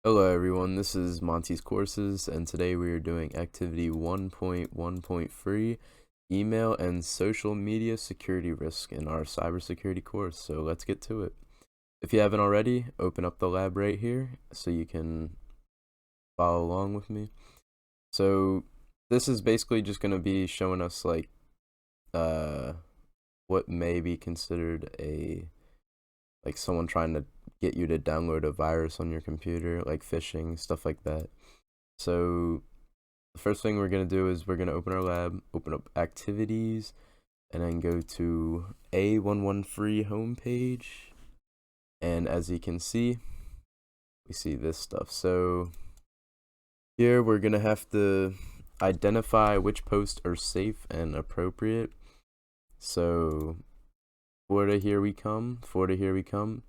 Hello everyone, this is Monty's Courses, and today we are doing activity 1.1.3, email and social media security risk in our cybersecurity course. So let's get to it. If you haven't already, open up the lab right here so you can follow along with me. So this is basically just going to be showing us uh what may be considered someone trying to get you to download a virus on your computer, like phishing, stuff like that. So the first thing we're going to do is we're going to open our lab, open up activities, and then go to A113 homepage. And as you can see, we see this stuff. So here we're going to have to identify which posts are safe and appropriate. So Florida, here we come. Florida, here we come.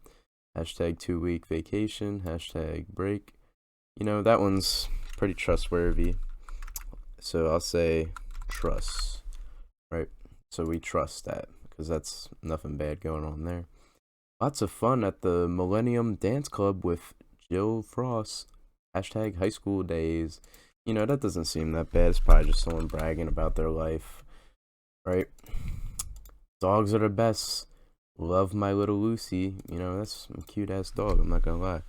Hashtag 2-week vacation. Hashtag break. You know, that one's pretty trustworthy. So I'll say trust, right? So we trust that because that's nothing bad going on there. Lots of fun at the Millennium Dance Club with Jill Frost. Hashtag high school days. You know, that doesn't seem that bad. It's probably just someone bragging about their life, right? Dogs are the best. Love my little Lucy. You know, that's a cute ass dog. I'm not gonna lie.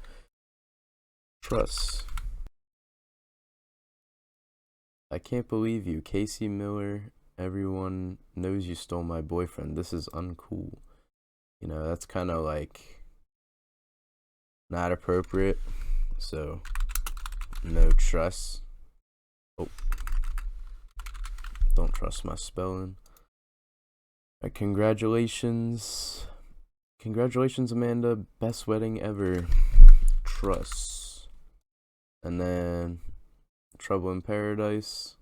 Trust. I can't believe you, Casey Miller. Everyone knows you stole my boyfriend. This is uncool. You know, that's kind of like not appropriate. So, no trust. Oh, don't trust my spelling. Right, congratulations. Congratulations, Amanda. Best wedding ever. Trust. And then Trouble in Paradise.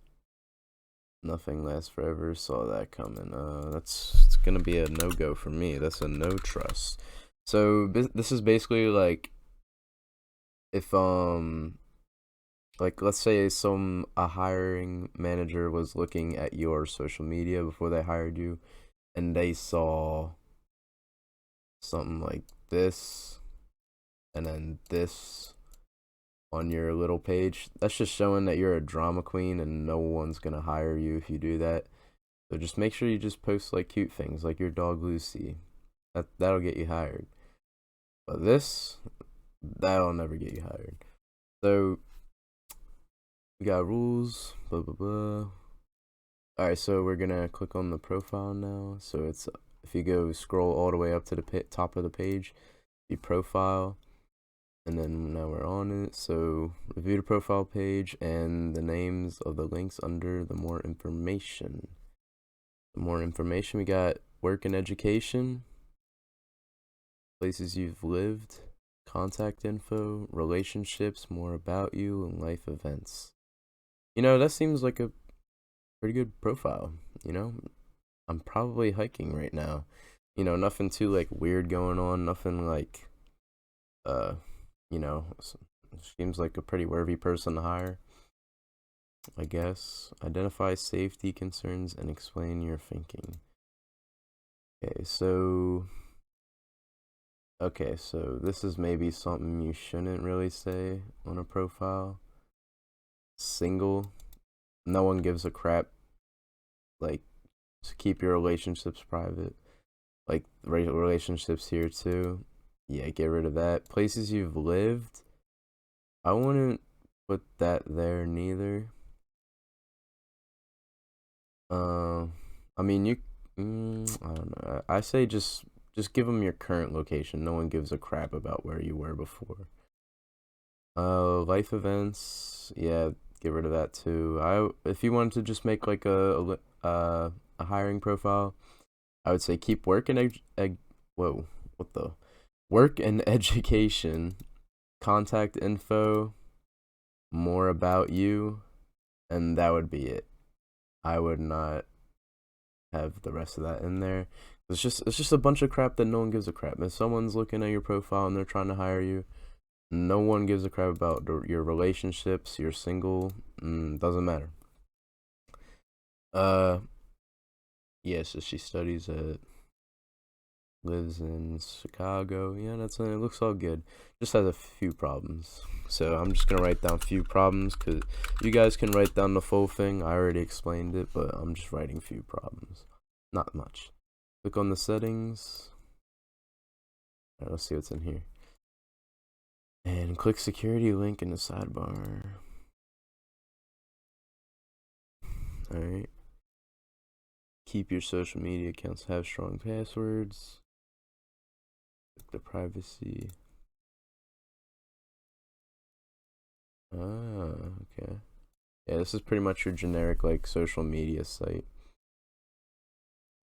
Nothing lasts forever. Saw that coming. It's gonna be a no-go for me. That's a no trust. So this is basically like if like let's say a hiring manager was looking at your social media before they hired you, and they saw something like this, and then this on your little page. That's just showing that you're a drama queen and no one's gonna hire you if you do that. So just make sure you just post like cute things like your dog Lucy. That'll get you hired. But that'll never get you hired. So we got rules, blah blah blah. Alright, so we're gonna click on the profile now. So it's if you go scroll all the way up to the top of the page, the profile, and then now we're on it. So review the profile page and the names of the links under the more information. The more information, we got work and education, places you've lived, contact info, relationships, more about you, and life events. You know, that seems like a pretty good profile. You know, I'm probably hiking right now. You know, nothing too like weird going on, nothing like you know, seems like a pretty worthy person to hire, I guess. Identify safety concerns and explain your thinking. Okay, so this is maybe something you shouldn't really say on a profile. Single, no one gives a crap. Like, to keep your relationships private. Like, relationships here too. Yeah, get rid of that. Places you've lived, I wouldn't put that there neither. I mean, I don't know. I say just give them your current location. No one gives a crap about where you were before. Life events, yeah, get rid of that too. If you wanted to just make like a hiring profile, I would say keep work and whoa, what the work and education, contact info, more about you, and that would be it. I would not have the rest of that in there. It's just a bunch of crap that no one gives a crap. If someone's looking at your profile and they're trying to hire you, no one gives a crap about your relationships. You're single, doesn't matter. Yeah, so she studies at lives in Chicago. Yeah, it looks all good. Just has a few problems. So I'm just gonna write down few problems because you guys can write down the full thing. I already explained it, but I'm just writing few problems. Not much. Click on the settings. Alright, let's see what's in here. And click security link in the sidebar. Alright. Keep your social media accounts have strong passwords. Click the privacy. Okay. Yeah, this is pretty much your generic like social media site.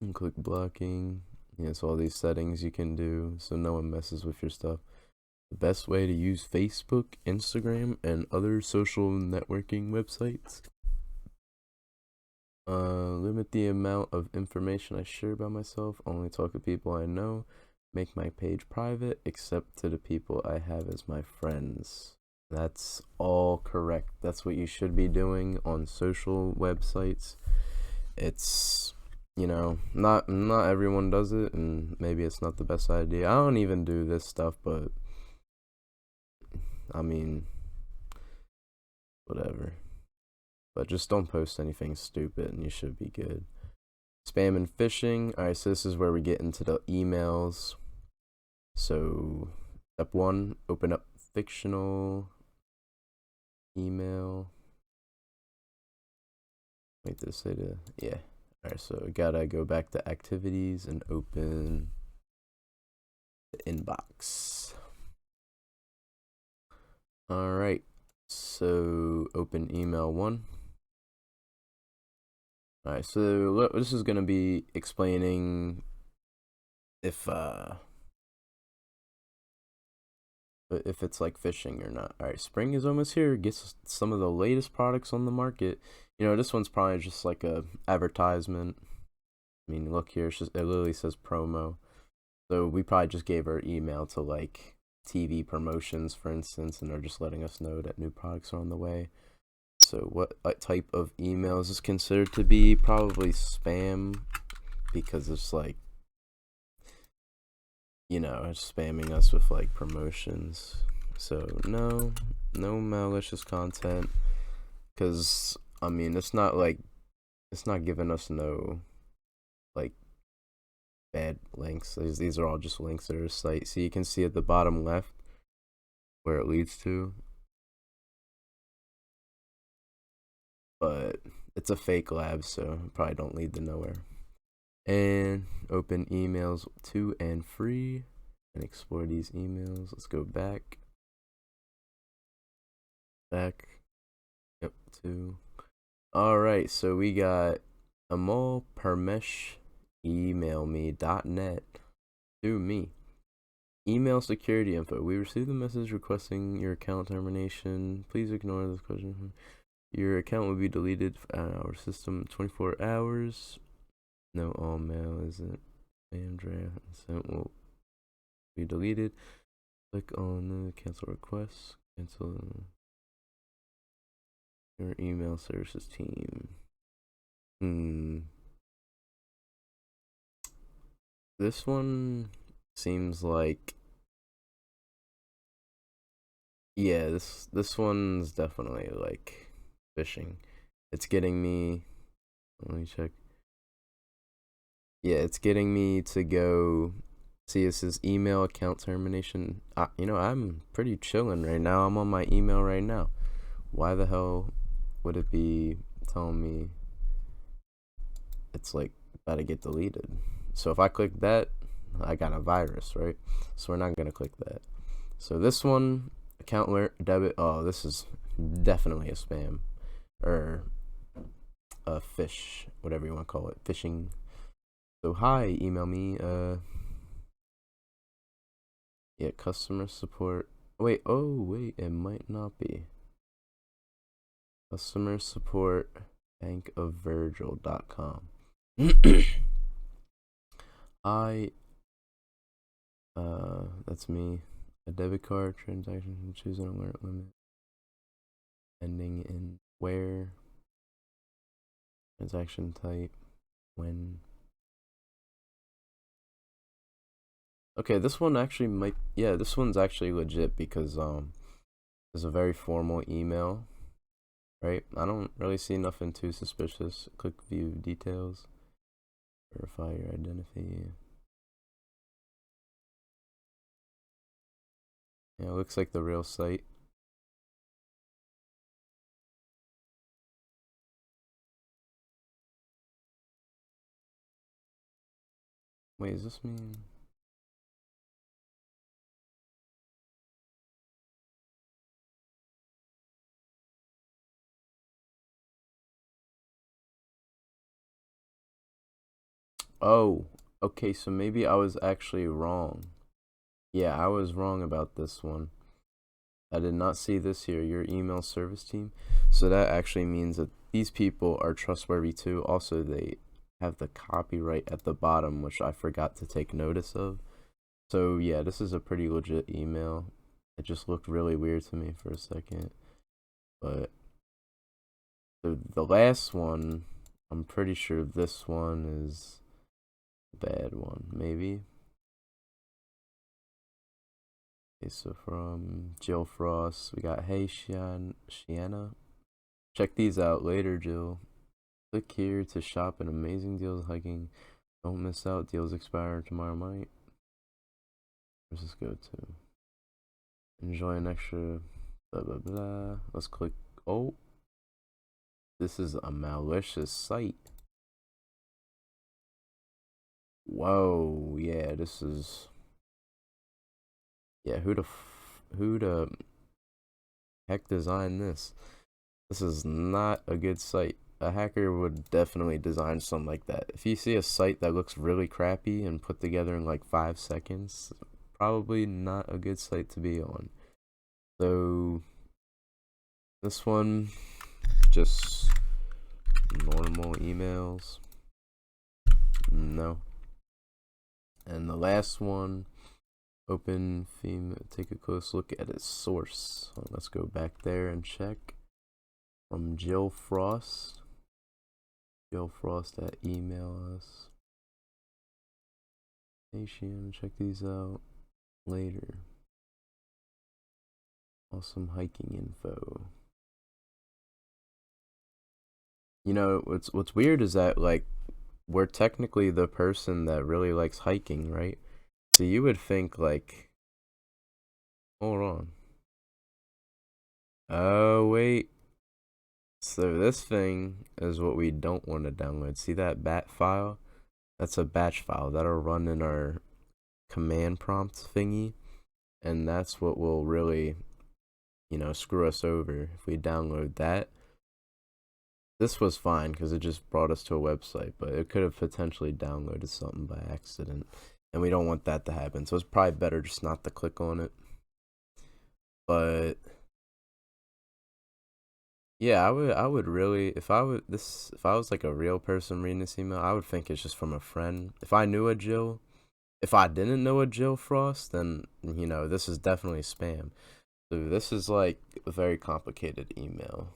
And click blocking. Yeah, it's all these settings you can do so no one messes with your stuff. The best way to use Facebook, Instagram, and other social networking websites. Limit the amount of information I share about myself. Only talk to people I know. Make my page private, except to the people I have as my friends. That's all correct. That's what you should be doing on social websites. It's, not everyone does it, and maybe it's not the best idea. I don't even do this stuff, but I mean, whatever. But just don't post anything stupid and you should be good. Spam and phishing. Alright, so this is where we get into the emails. So, step 1, open up fictional email. Wait, did it say to, yeah. Alright, so gotta go back to activities and open the inbox. Alright, so open email 1. Alright, so this is gonna be explaining if it's like phishing or not. Alright, spring is almost here. Get some of the latest products on the market. This one's probably just like a advertisement. I mean, look here, it literally says promo. So we probably just gave our email to like TV promotions, for instance, and they're just letting us know that new products are on the way. So what type of email is this considered to be? Probably spam, because it's like, it's spamming us with like promotions. So no malicious content, because I mean it's not giving us no like bad links. These are all just links to our site. So you can see at the bottom left where it leads to, but it's a fake lab, so probably don't lead to nowhere. And open emails 2 and 3 and explore these emails. Let's go back. Yep, 2. Alright, so we got Amol Parmesh email me.net to me. Email security info. We received a message requesting your account termination. Please ignore this question. Your account will be deleted out of our system 24 hours. No, all mail isn't spam draft sent will be deleted. Click on the cancel request. Cancel your email services team. This one seems like, yeah, this one's definitely like phishing. It's getting me, let me check. Yeah, it's getting me to go see. This is email account termination. I'm pretty chilling right now. I'm on my email right now. Why the hell would it be telling me it's like about to get deleted? So if I click that, I got a virus, right? So we're not gonna click that. So this one, account debit. Oh, this is definitely a spam or a fish, whatever you want to call it, phishing. So hi, email me. Yeah, customer support. Wait, it might not be. Customer support bankofvirgil.com. That's me. A debit card transaction, choose an alert limit. Ending in where. Transaction type. When. Okay, this one actually might, yeah, this one's actually legit because it's a very formal email, right? I don't really see nothing too suspicious. Click view details, verify your identity. Yeah, it looks like the real site. Wait, does this mean? Oh, okay, so maybe I was actually wrong. Yeah, I was wrong about this one. I did not see this here, your email service team. So that actually means that these people are trustworthy too. Also, they have the copyright at the bottom, which I forgot to take notice of. So yeah, this is a pretty legit email. It just looked really weird to me for a second. But the last one, I'm pretty sure this one is a bad one, maybe. Okay, so from Jill Frost, we got Hey Shiana. Check these out later, Jill. Click here to shop an amazing deals hiking. Don't miss out. Deals expire tomorrow night. Where's this go to? Enjoy an extra blah blah blah. Let's click. Oh, this is a malicious site. Whoa, yeah, this is. Yeah, who the heck designed this? This is not a good site. A hacker would definitely design something like that. If you see a site that looks really crappy and put together in like 5 seconds, probably not a good site to be on. So this one, just normal emails. No. And the last one, open theme, take a close look at its source. So let's go back there and check. From Jill Frost. Jill Frost at email us. Nation, check these out later. Awesome hiking info. You know, what's weird is that like we're technically the person that really likes hiking, right? So you would think like, hold on. Oh wait. So this thing is what we don't want to download. See that bat file? That's a batch file that'll run in our command prompt thingy, and that's what will really, screw us over if we download that. This was fine because it just brought us to a website, but it could have potentially downloaded something by accident, and we don't want that to happen. So it's probably better just not to click on it. But yeah, I would really, if I was like a real person reading this email, I would think it's just from a friend. If I knew a Jill, if I didn't know a Jill Frost, then this is definitely spam. So this is like a very complicated email.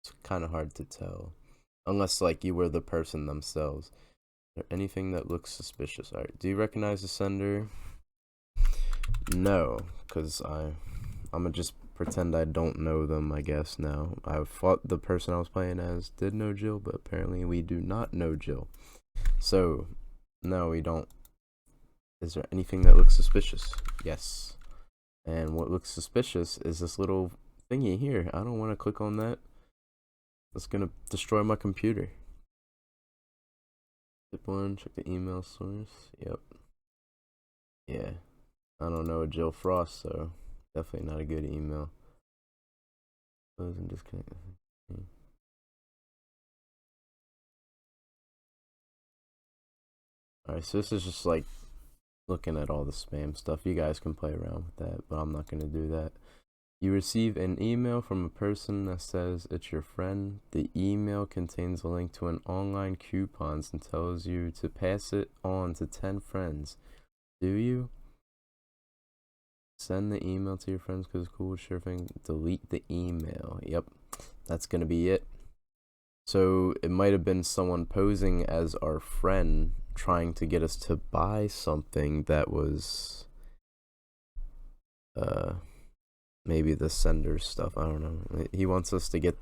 It's kind of hard to tell, unless like you were the person themselves. Is there anything that looks suspicious? All right, do you recognize the sender? No, because I'm gonna just pretend I don't know them, I guess. Now I thought the person I was playing as did know Jill, but apparently we do not know Jill. So no, we don't. Is there anything that looks suspicious? Yes. And what looks suspicious is this little thingy here. I don't want to click on that. That's gonna destroy my computer. Tip one, check the email source. Yep. Yeah. I don't know a Jill Frost, so definitely not a good email. Close and disconnect. Alright, so this is just like looking at all the spam stuff. You guys can play around with that, but I'm not gonna do that. You receive an email from a person that says it's your friend. The email contains a link to an online coupons and tells you to pass it on to 10 friends. Do you? Send the email to your friends because it's cool. Sure thing. Delete the email. Yep. That's going to be it. So it might have been someone posing as our friend trying to get us to buy something that was maybe the sender's stuff. I don't know. He wants us to get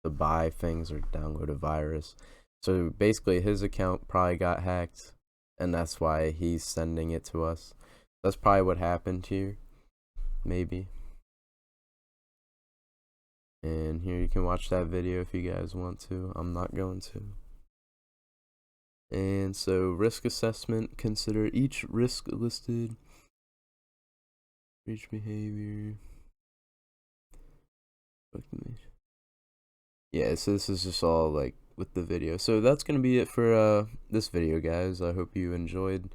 to buy things or download a virus. So basically his account probably got hacked, and that's why he's sending it to us. That's probably what happened here, maybe. And here you can watch that video if you guys want to. I'm not going to. And so risk assessment, consider each risk listed, breach behavior. Yeah, so this is just all like with the video. So that's gonna be it for this video, guys. I hope you enjoyed.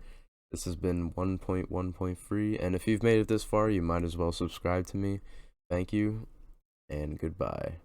This has been 1.1.3, and if you've made it this far, you might as well subscribe to me. Thank you, and goodbye.